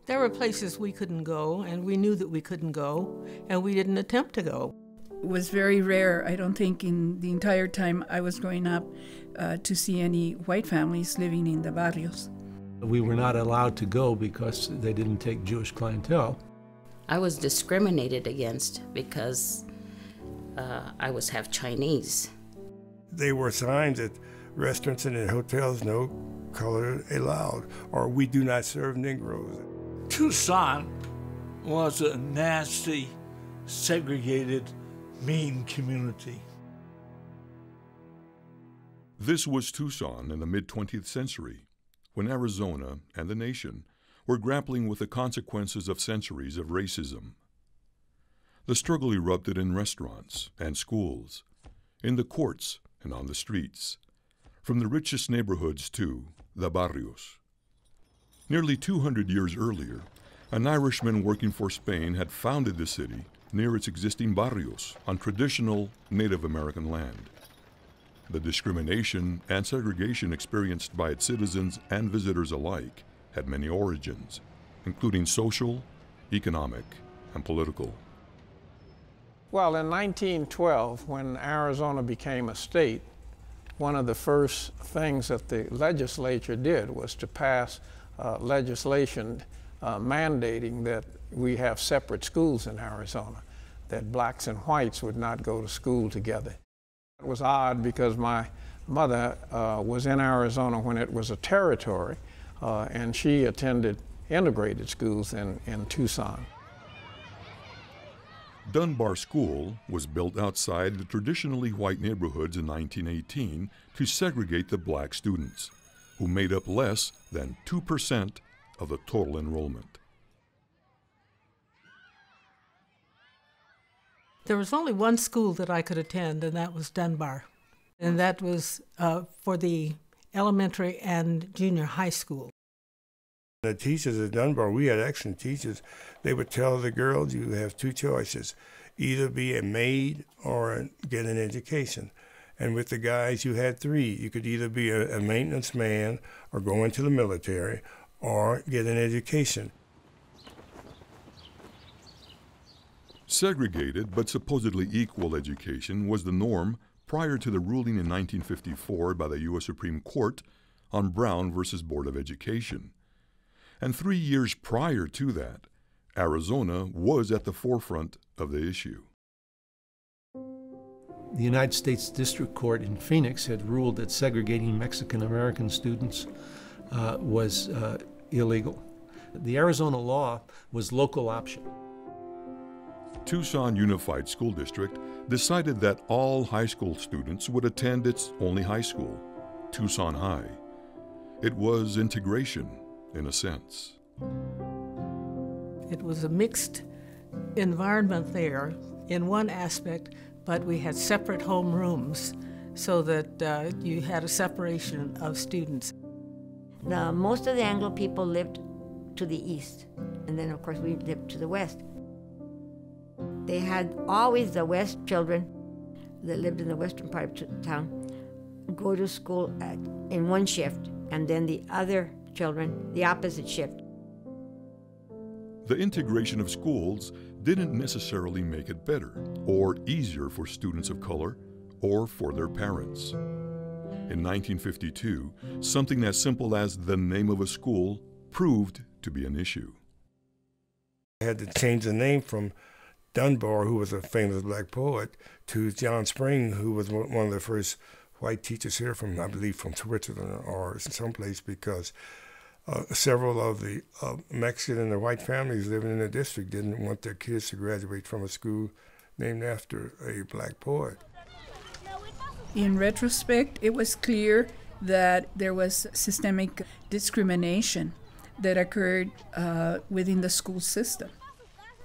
There were places we couldn't go, and we knew that we couldn't go, and we didn't attempt to go. It was very rare, I don't think, in the entire time I was growing up, to see any white families living in the barrios. We were not allowed to go because they didn't take Jewish clientele. I was discriminated against because I was half Chinese. There were signs at restaurants and in hotels, no color allowed, or we do not serve Negroes. Tucson was a nasty, segregated, mean community. This was Tucson in the mid-20th century, when Arizona and the nation were grappling with the consequences of centuries of racism. The struggle erupted in restaurants and schools, in the courts and on the streets, from the richest neighborhoods to the barrios. Nearly 200 years earlier, an Irishman working for Spain had founded the city near its existing barrios on traditional Native American land. The discrimination and segregation experienced by its citizens and visitors alike had many origins, including social, economic, and political. Well, in 1912, when Arizona became a state, one of the first things that the legislature did was to pass legislation mandating that we have separate schools in Arizona, that blacks and whites would not go to school together. It was odd because my mother was in Arizona when it was a territory, and she attended integrated schools in Tucson. Dunbar School was built outside the traditionally white neighborhoods in 1918 to segregate the black students, who made up less than 2% of the total enrollment. There was only one school that I could attend, and that was Dunbar. And that was for the elementary and junior high school. The teachers at Dunbar, we had excellent teachers. They would tell the girls, you have two choices, either be a maid or get an education. And with the guys, you had three. You could either be a maintenance man or go into the military or get an education. Segregated but supposedly equal education was the norm prior to the ruling in 1954 by the U.S. Supreme Court on Brown versus Board of Education. And 3 years prior to that, Arizona was at the forefront of the issue. The United States District Court in Phoenix had ruled that segregating Mexican-American students was illegal. The Arizona law was local option. Tucson Unified School District decided that all high school students would attend its only high school, Tucson High. It was integration, in a sense. It was a mixed environment there in one aspect, but we had separate home rooms so that you had a separation of students. Most of the Anglo people lived to the east, and then of course we lived to the west. They had always the west children that lived in the western part of town go to school in one shift, and then the other children the opposite shift. The integration of schools didn't necessarily make it better or easier for students of color or for their parents. In 1952, something as simple as the name of a school proved to be an issue. I had to change the name from Dunbar, who was a famous black poet, to John Spring, who was one of the first white teachers here from, I believe, from Switzerland or someplace, because several of the Mexican and the white families living in the district didn't want their kids to graduate from a school named after a black poet. In retrospect, it was clear that there was systemic discrimination that occurred within the school system.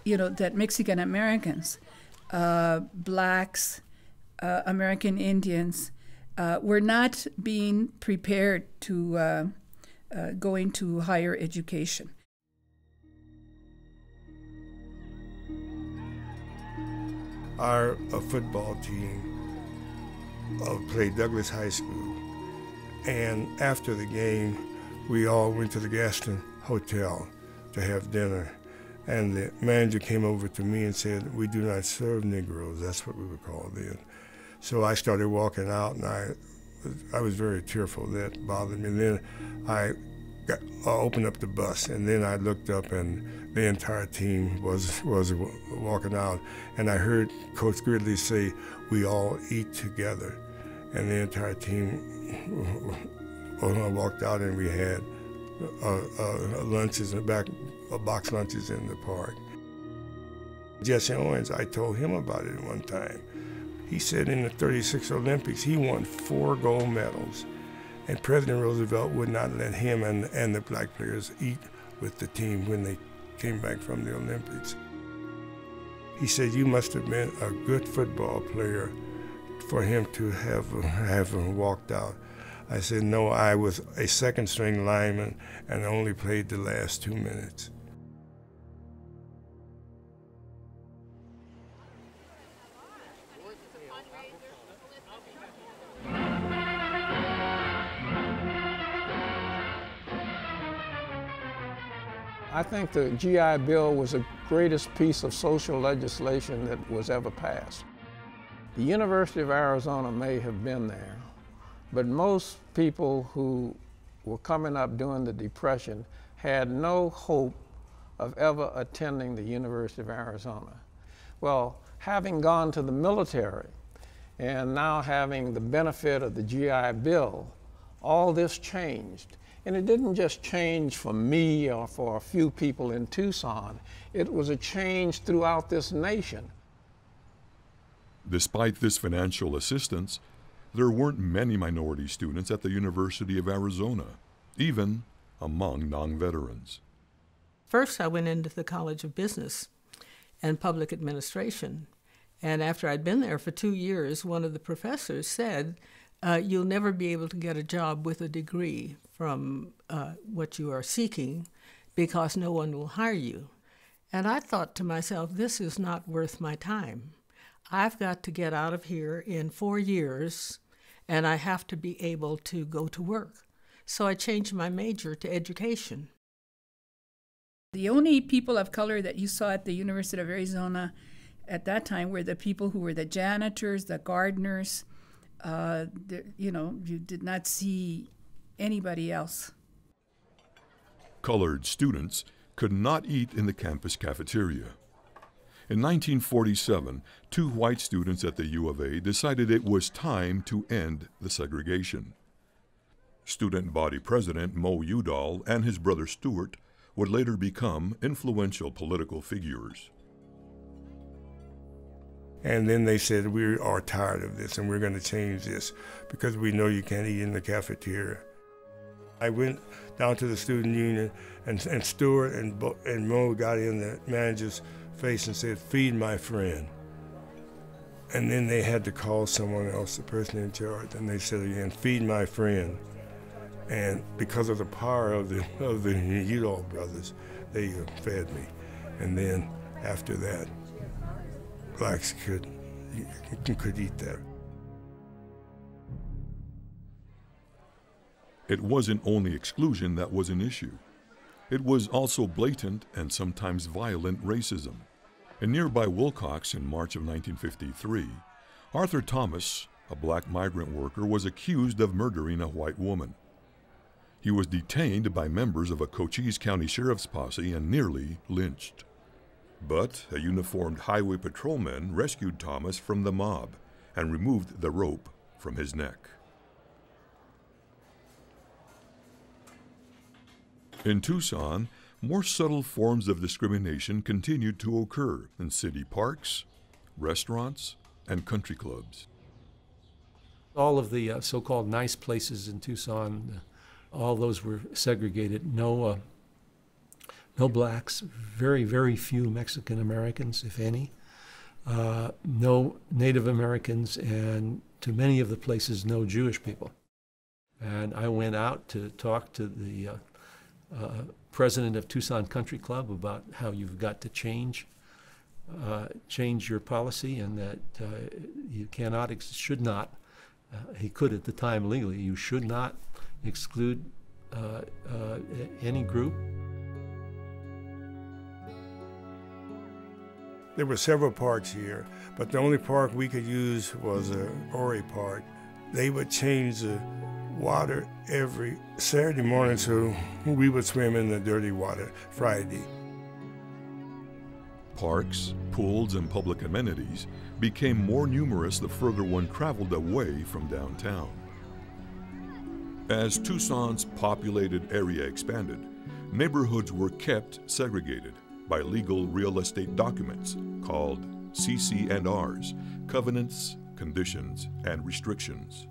You know, that Mexican Americans, blacks, American Indians were not being prepared to go into higher education. Our football team played Douglas High School, and after the game, we all went to the Gaston Hotel to have dinner. And the manager came over to me and said, "We do not serve Negroes." That's what we were called then. So I started walking out, and I was very tearful. That bothered me. And then I opened up the bus, and then I looked up, and the entire team was walking out. And I heard Coach Gridley say, "We all eat together." And the entire team walked out, and we had lunches in the back, box lunches in the park. Jesse Owens, I told him about it one time. He said in the '36 Olympics, he won 4 gold medals, and President Roosevelt would not let him and the black players eat with the team when they came back from the Olympics. He said, "You must have been a good football player for him to have walked out." I said, "No, I was a second-string lineman and only played the last 2 minutes." I think the GI Bill was the greatest piece of social legislation that was ever passed. The University of Arizona may have been there, but most people who were coming up during the Depression had no hope of ever attending the University of Arizona. Well, having gone to the military and now having the benefit of the GI Bill, all this changed. And it didn't just change for me or for a few people in Tucson. It was a change throughout this nation. Despite this financial assistance, there weren't many minority students at the University of Arizona, even among non-veterans. First, I went into the College of Business and Public Administration. And after I'd been there for 2 years, one of the professors said, "You'll never be able to get a job with a degree from what you are seeking because no one will hire you." And I thought to myself, this is not worth my time. I've got to get out of here in 4 years, and I have to be able to go to work. So I changed my major to education. The only people of color that you saw at the University of Arizona at that time were the people who were the janitors, the gardeners. You did not see anybody else. Colored students could not eat in the campus cafeteria. In 1947, 2 white students at the U of A decided it was time to end the segregation. Student body president Mo Udall and his brother Stuart would later become influential political figures. And then they said, "We are tired of this and we're going to change this because we know you can't eat in the cafeteria." I went down to the student union, and Stuart and Mo got in the manager's face and said, "Feed my friend." And then they had to call someone else, the person in charge, and they said again, "Feed my friend." And because of the power of the Udall brothers, they fed me. And then after that, blacks could eat that. It wasn't only exclusion that was an issue. It was also blatant and sometimes violent racism. In nearby Wilcox in March of 1953, Arthur Thomas, a black migrant worker, was accused of murdering a white woman. He was detained by members of a Cochise County Sheriff's posse and nearly lynched. But a uniformed highway patrolman rescued Thomas from the mob and removed the rope from his neck. In Tucson, more subtle forms of discrimination continued to occur in city parks, restaurants, and country clubs. All of the so-called nice places in Tucson, all those were segregated. No blacks, very, very few Mexican Americans, if any. No Native Americans, and to many of the places, no Jewish people. And I went out to talk to the president of Tucson Country Club about how you've got to change your policy, and that you cannot, should not, he could at the time legally, you should not exclude any group. There were several parks here, but the only park we could use was Ori Park. They would change the water every Saturday morning, so we would swim in the dirty water Friday. Parks, pools, and public amenities became more numerous the further one traveled away from downtown. As Tucson's populated area expanded, neighborhoods were kept segregated by legal real estate documents called CC&Rs, covenants, conditions, and restrictions.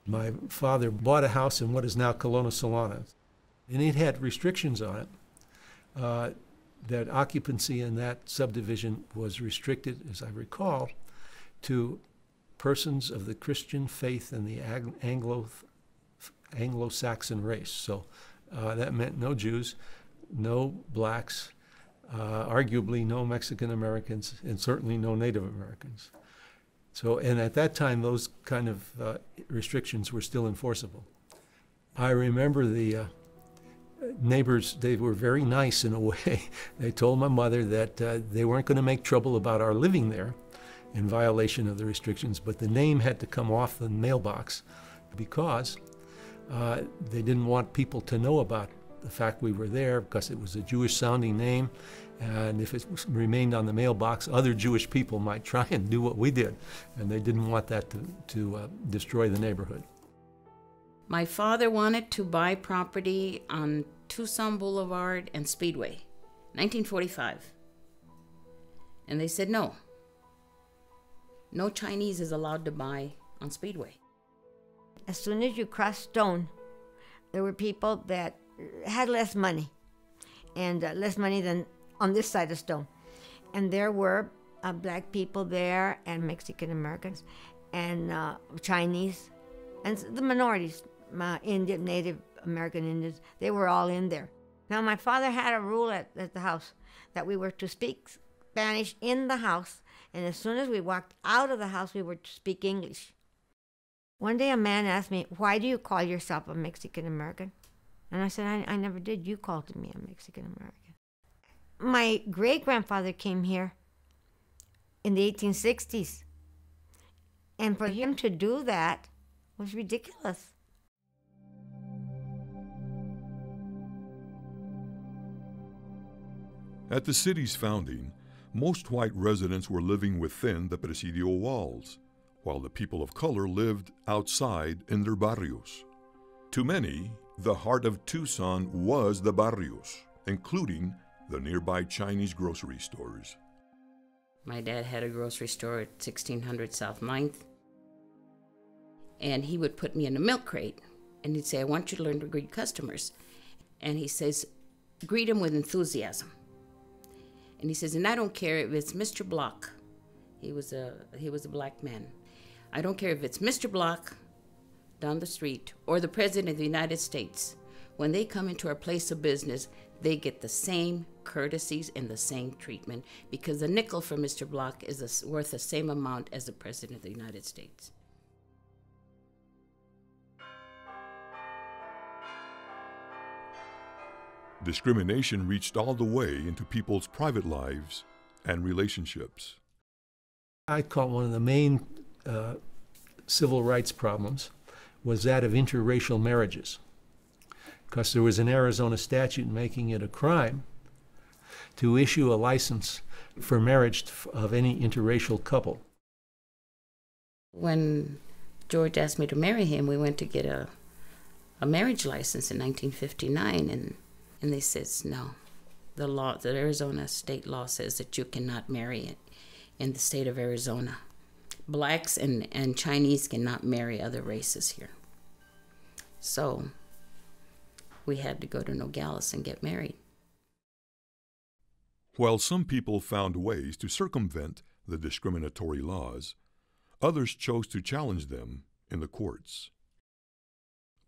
My father bought a house in what is now Colonna Solana, and it had restrictions on it. That occupancy in that subdivision was restricted, as I recall, to persons of the Christian faith and the Anglo-Saxon race. So that meant no Jews, no blacks, arguably no Mexican Americans, and certainly no Native Americans. So, and at that time, those kind of restrictions were still enforceable. I remember the neighbors, they were very nice in a way. They told my mother that they weren't going to make trouble about our living there in violation of the restrictions, but the name had to come off the mailbox because they didn't want people to know about the fact we were there because it was a Jewish-sounding name, and if it remained on the mailbox, other Jewish people might try and do what we did, and they didn't want that to destroy the neighborhood. My father wanted to buy property on Tucson Boulevard and Speedway, 1945. And they said no. No Chinese is allowed to buy on Speedway. As soon as you crossed Stone, there were people that had less money, and less money than on this side of Stone. And there were black people there, and Mexican Americans, and Chinese, and the minorities, Indian, Native American Indians, they were all in there. Now, my father had a rule at the house that we were to speak Spanish in the house, and as soon as we walked out of the house, we were to speak English. One day a man asked me, "Why do you call yourself a Mexican American?" And I said, I never did. You called me a Mexican American. My great-grandfather came here in the 1860s, and for him to do that was ridiculous. At the city's founding, most white residents were living within the presidio walls, while the people of color lived outside in their barrios. To many, the heart of Tucson was the barrios, including the nearby Chinese grocery stores. My dad had a grocery store at 1600 South 9th, and he would put me in a milk crate, and he'd say, "I want you to learn to greet customers." And he says, "Greet them with enthusiasm." And he says, "And I don't care if it's Mr. Block." He was a black man. "I don't care if it's Mr. Block down the street or the President of the United States. When they come into our place of business, they get the same courtesies and the same treatment, because a nickel for Mr. Block is worth the same amount as the President of the United States." Discrimination reached all the way into people's private lives and relationships. I call one of the main civil rights problems was that of interracial marriages, because there was an Arizona statute making it a crime to issue a license for marriage of any interracial couple. When George asked me to marry him, we went to get a marriage license in 1959, and they says, "No, the Arizona state law says that you cannot marry it in the state of Arizona. Blacks and Chinese cannot marry other races here." So we had to go to Nogales and get married. While some people found ways to circumvent the discriminatory laws, others chose to challenge them in the courts.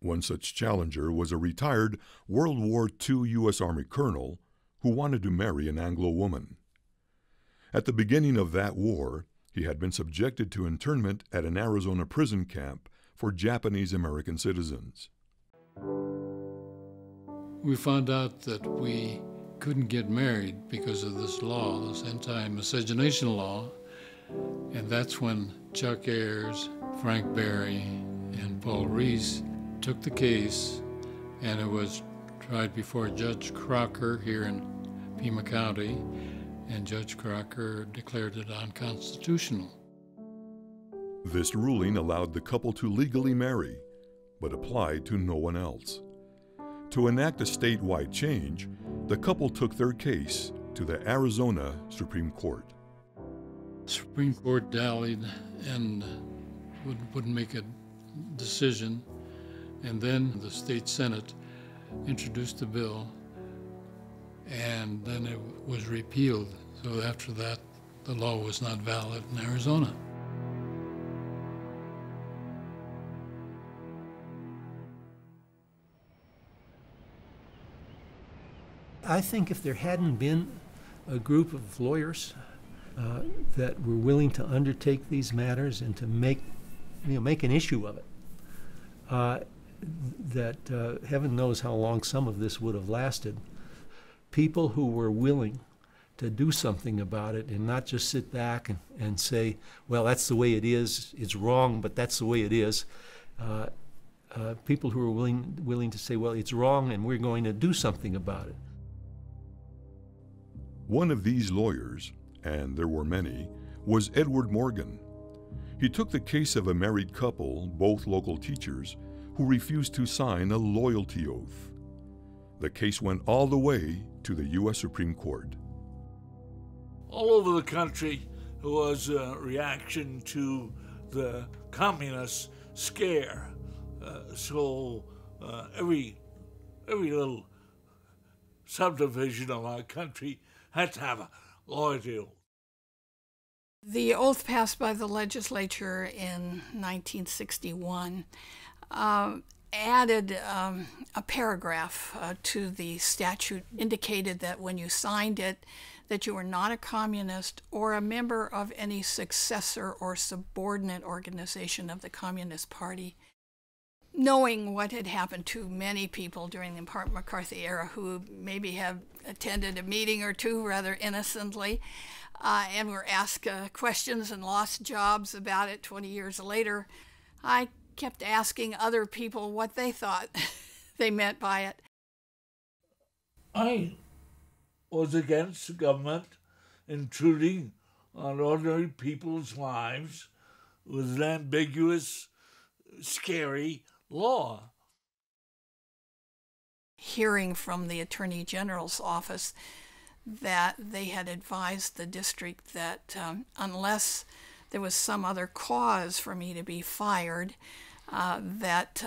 One such challenger was a retired World War II U.S. Army colonel who wanted to marry an Anglo woman. At the beginning of that war, he had been subjected to internment at an Arizona prison camp for Japanese American citizens. We found out that we couldn't get married because of this law, this anti-miscegenation law. And that's when Chuck Ayers, Frank Berry, and Paul Reese took the case, and it was tried before Judge Crocker here in Pima County, and Judge Crocker declared it unconstitutional. This ruling allowed the couple to legally marry, but applied to no one else. To enact a statewide change, the couple took their case to the Arizona Supreme Court. Supreme Court dallied and wouldn't make a decision, and then the state Senate introduced the bill, and then it was repealed. So after that, the law was not valid in Arizona. I think if there hadn't been a group of lawyers that were willing to undertake these matters and to make an issue of it, that heaven knows how long some of this would have lasted. People who were willing to do something about it and not just sit back and say, well, that's the way it is, it's wrong, but that's the way it is. People who were willing to say, well, it's wrong and we're going to do something about it. One of these lawyers, and there were many, was Edward Morgan. He took the case of a married couple, both local teachers, who refused to sign a loyalty oath. The case went all the way to the U.S. Supreme Court. All over the country, there was a reaction to the communist scare. So every little subdivision of our country had to have a loyalty oath. The oath passed by the legislature in 1961 added a paragraph to the statute, indicated that when you signed it, that you were not a communist or a member of any successor or subordinate organization of the Communist Party. Knowing what had happened to many people during the McCarthy era who maybe have attended a meeting or two rather innocently and were asked questions and lost jobs about it 20 years later, I kept asking other people what they thought they meant by it. I was against the government intruding on ordinary people's lives with an ambiguous, scary law. Hearing from the Attorney General's office that they had advised the district that unless there was some other cause for me to be fired, that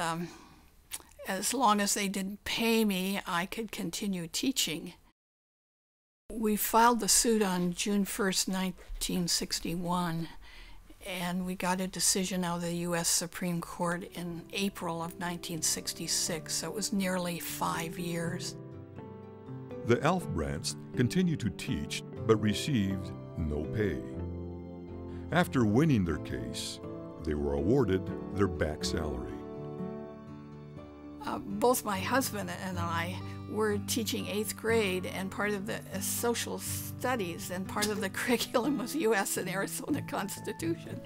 as long as they didn't pay me, I could continue teaching. We filed the suit on June 1st, 1961, and we got a decision out of the U.S. Supreme Court in April of 1966, so it was nearly 5 years. The Alfbrandts continued to teach, but received no pay. After winning their case, they were awarded their back salary. Both my husband and I were teaching 8th grade, and part of the social studies, and part of the curriculum was U.S. and Arizona Constitution.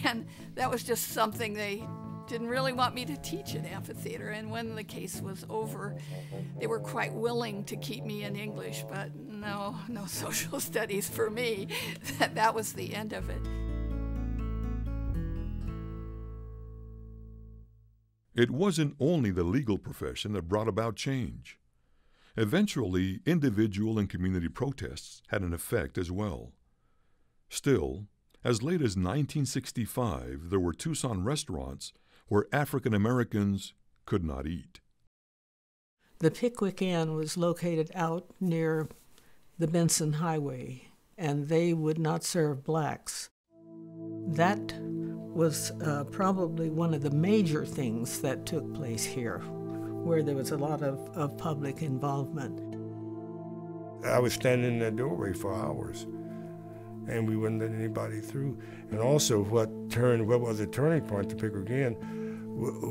And that was just something they didn't really want me to teach in amphitheater. And when the case was over, they were quite willing to keep me in English, but no social studies for me. That was the end of it. It wasn't only the legal profession that brought about change. Eventually, individual and community protests had an effect as well. Still, as late as 1965, there were Tucson restaurants where African Americans could not eat. The Pickwick Inn was located out near the Benson Highway, and they would not serve blacks. That was probably one of the major things that took place here, where there was a lot of public involvement. I was standing in the doorway for hours, and we wouldn't let anybody through. And also what was a turning point to Pickwick Inn,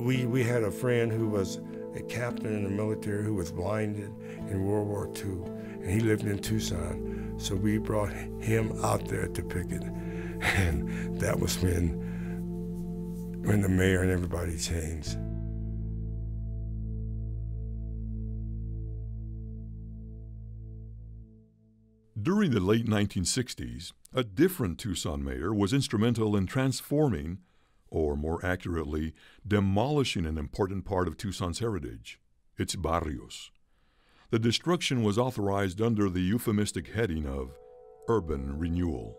we had a friend who was a captain in the military who was blinded in World War II, and he lived in Tucson. So we brought him out there to picket, and that was when the mayor and everybody changed. During the late 1960s, a different Tucson mayor was instrumental in transforming, or more accurately, demolishing an important part of Tucson's heritage, its barrios. The destruction was authorized under the euphemistic heading of urban renewal.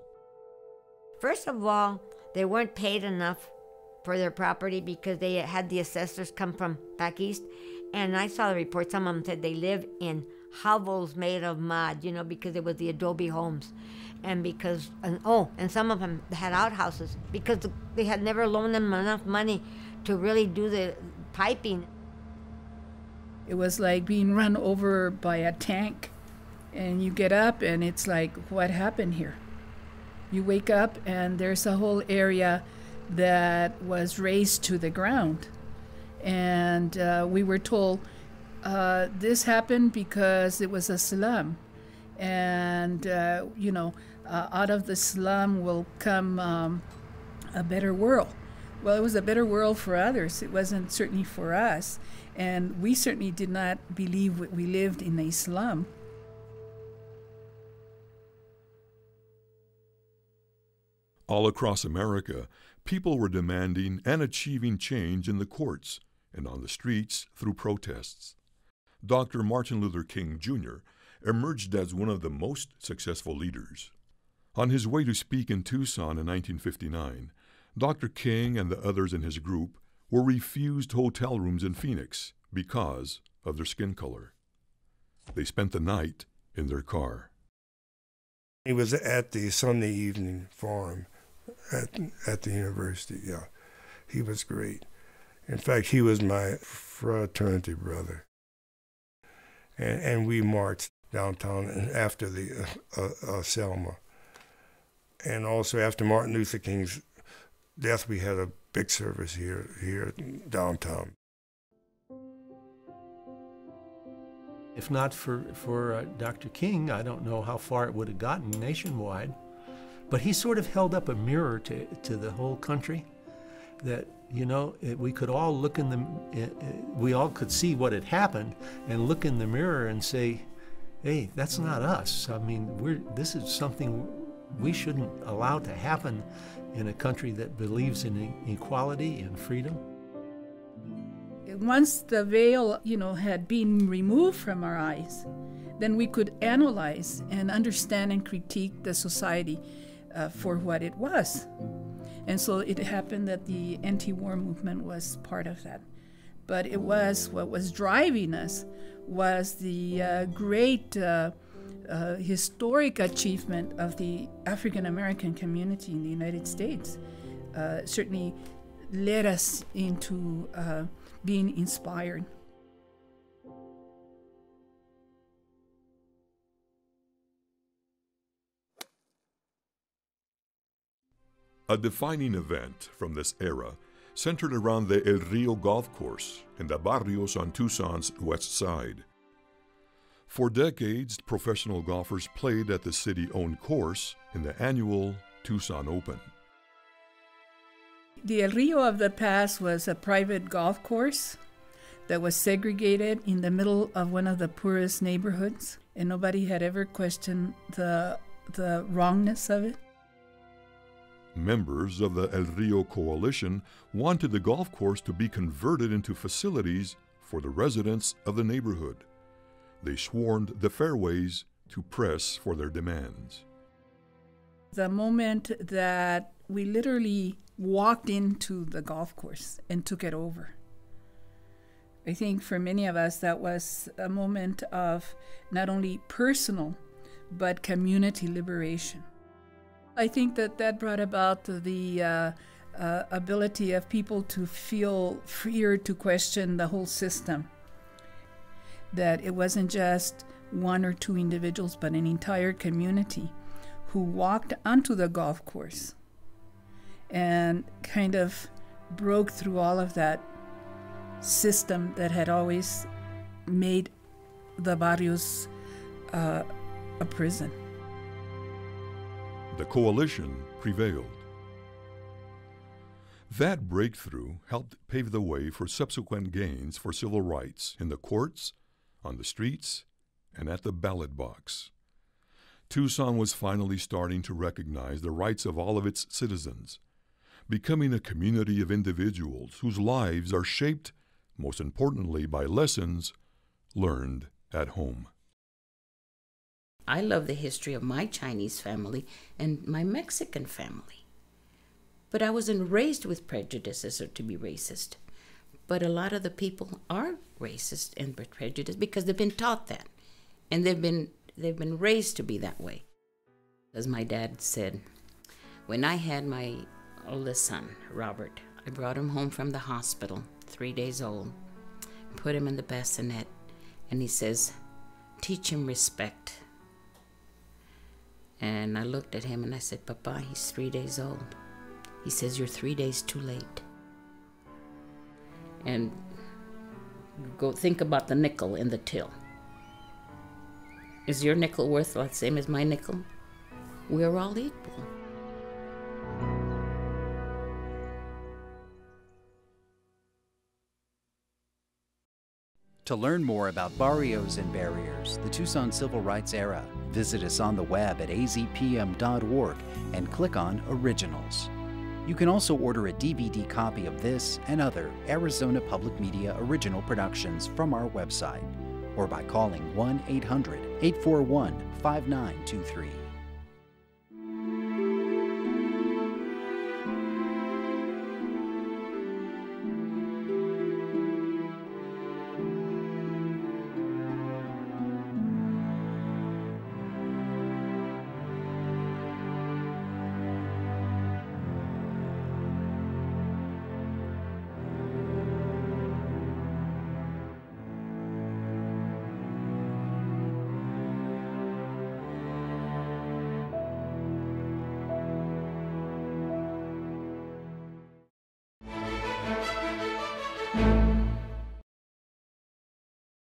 First of all, they weren't paid enough for their property because they had the assessors come from back east. And I saw the report, some of them said they lived in hovels made of mud, you know, because it was the adobe homes. And because, and some of them had outhouses because they had never loaned them enough money to really do the piping. It was like being run over by a tank, and you get up and it's like, what happened here? You wake up and there's a whole area that was razed to the ground. And we were told this happened because it was a slum. And, out of the slum will come a better world. Well, it was a better world for others. It wasn't certainly for us. And we certainly did not believe we lived in a slum. All across America, people were demanding and achieving change in the courts and on the streets through protests. Dr. Martin Luther King, Jr. emerged as one of the most successful leaders. On his way to speak in Tucson in 1959, Dr. King and the others in his group were refused hotel rooms in Phoenix because of their skin color. They spent the night in their car. He was at the Sunday evening forum at the university, yeah. He was great. In fact, he was my fraternity brother. And we marched downtown after the Selma. And also after Martin Luther King's death, we had a big service here downtown. If not for Dr. King, I don't know how far it would have gotten nationwide. But he sort of held up a mirror to the whole country that, we could all look we all could see what had happened and look in the mirror and say, hey, that's not us. I mean, this is something we shouldn't allow to happen in a country that believes in equality and freedom. Once the veil, had been removed from our eyes, then we could analyze and understand and critique the society for what it was. And so it happened that the anti-war movement was part of that. But what was driving us was the great historic achievement of the African American community in the United States. Certainly led us into being inspired. A defining event from this era centered around the El Rio golf course in the Barrios on Tucson's west side. For decades, professional golfers played at the city-owned course in the annual Tucson Open. The El Rio of the past was a private golf course that was segregated in the middle of one of the poorest neighborhoods, and nobody had ever questioned the wrongness of it. Members of the El Rio Coalition wanted the golf course to be converted into facilities for the residents of the neighborhood. They swarmed the fairways to press for their demands. The moment that we literally walked into the golf course and took it over, I think for many of us that was a moment of not only personal but community liberation. I think that brought about the ability of people to feel freer to question the whole system. That it wasn't just one or two individuals, but an entire community who walked onto the golf course and kind of broke through all of that system that had always made the barrios a prison. The coalition prevailed. That breakthrough helped pave the way for subsequent gains for civil rights in the courts, on the streets, and at the ballot box. Tucson was finally starting to recognize the rights of all of its citizens, becoming a community of individuals whose lives are shaped, most importantly, by lessons learned at home. I love the history of my Chinese family and my Mexican family. But I wasn't raised with prejudices or to be racist. But a lot of the people are racist and prejudiced because they've been taught that. And they've been raised to be that way. As my dad said, when I had my oldest son, Robert, I brought him home from the hospital, 3 days old, put him in the bassinet, and he says, "Teach him respect." And I looked at him and I said, "Papa, he's 3 days old." He says, "You're 3 days too late." And go think about the nickel in the till. Is your nickel worth the same as my nickel? We're all equal. To learn more about Barrios and Barriers, the Tucson Civil Rights Era, visit us on the web at azpm.org and click on Originals. You can also order a DVD copy of this and other Arizona Public Media original productions from our website, or by calling 1-800-841-5923.